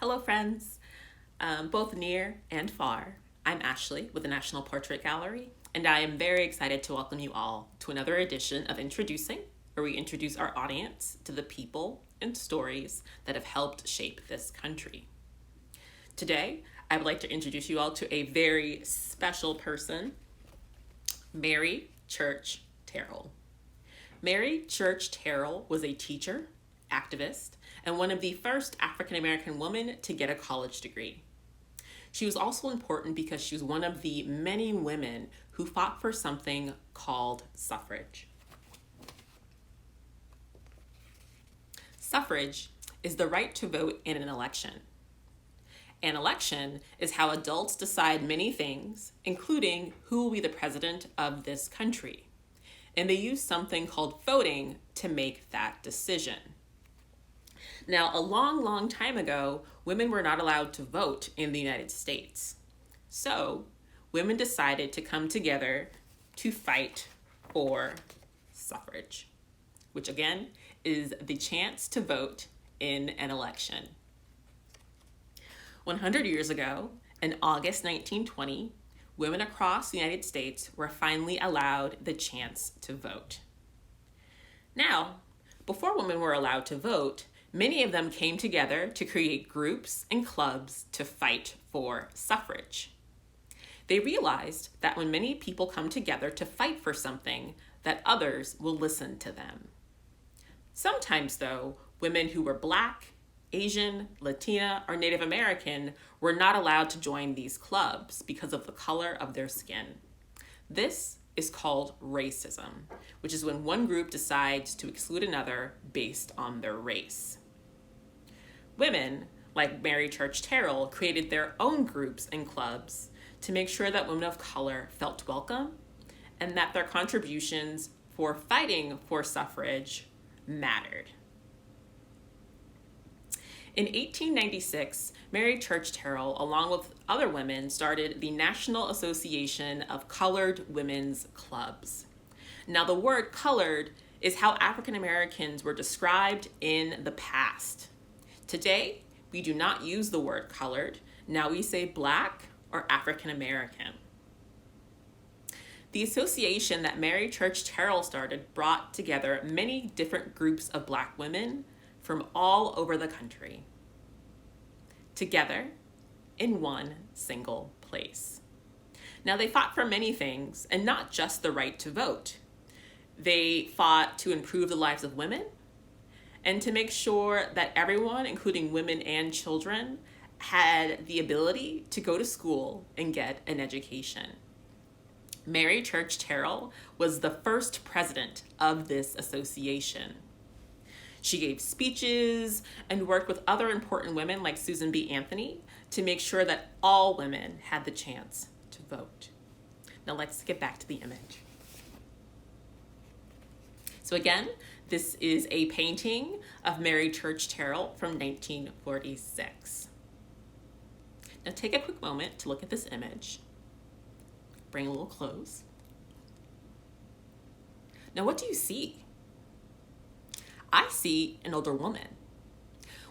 Hello, friends, both near and far. I'm Ashley with the National Portrait Gallery, and I am very excited to welcome you all to another edition of Introducing, where we introduce our audience to the people and stories that have helped shape this country. Today, I would like to introduce you all to a very special person, Mary Church Terrell. Mary Church Terrell was a teacher, activist, and one of the first African American women to get a college degree. She was also important because she was one of the many women who fought for something called suffrage. Suffrage is the right to vote in an election. An election is how adults decide many things, including who will be the president of this country. And they use something called voting to make that decision. Now, a long time ago, women were not allowed to vote in the United States. So, women decided to come together to fight for suffrage, which again is the chance to vote in an election. 100 years ago, in August 1920, women across the United States were finally allowed the chance to vote. Now, before women were allowed to vote, many of them came together to create groups and clubs to fight for suffrage. They realized that when many people come together to fight for something, that others will listen to them. Sometimes, though, women who were Black, Asian, Latina, or Native American were not allowed to join these clubs because of the color of their skin. This is called racism, which is when one group decides to exclude another based on their race. Women, like Mary Church Terrell, created their own groups and clubs to make sure that women of color felt welcome and that their contributions for fighting for suffrage mattered. In 1896, Mary Church Terrell, along with other women, started the National Association of Colored Women's Clubs. Now, the word colored is how African Americans were described in the past. Today, we do not use the word colored. Now we say Black or African American. The association that Mary Church Terrell started brought together many different groups of Black women from all over the country, together in one single place. Now, they fought for many things, and not just the right to vote. They fought to improve the lives of women and to make sure that everyone, including women and children, had the ability to go to school and get an education. Mary Church Terrell was the first president of this association. She gave speeches and worked with other important women like Susan B. Anthony to make sure that all women had the chance to vote. Now let's get back to the image. So again, this is a painting of Mary Church Terrell from 1946. Now take a quick moment to look at this image. Bring a little close. Now what do you see? I see an older woman.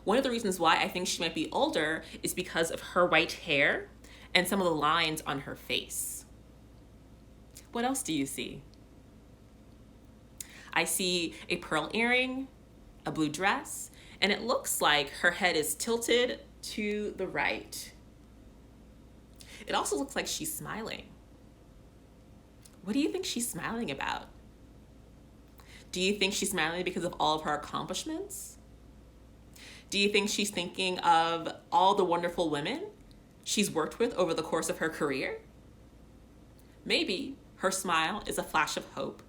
One of the reasons why I think she might be older is because of her white hair and some of the lines on her face. What else do you see? I see a pearl earring, a blue dress, and it looks like her head is tilted to the right. It also looks like she's smiling. What do you think she's smiling about? Do you think she's smiling because of all of her accomplishments? Do you think she's thinking of all the wonderful women she's worked with over the course of her career? Maybe her smile is a flash of hope,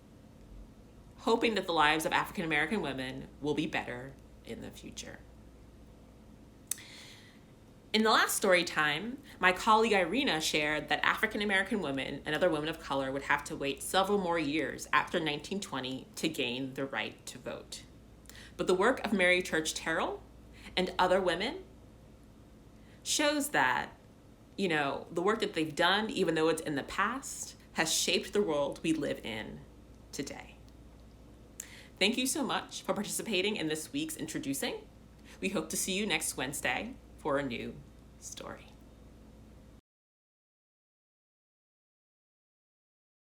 hoping that the lives of African American women will be better in the future. In the last story time, my colleague Irina shared that African American women and other women of color would have to wait several more years after 1920 to gain the right to vote. But the work of Mary Church Terrell and other women shows that, the work that they've done, even though it's in the past, has shaped the world we live in today. Thank you so much for participating in this week's Introducing. We hope to see you next Wednesday. for a new story.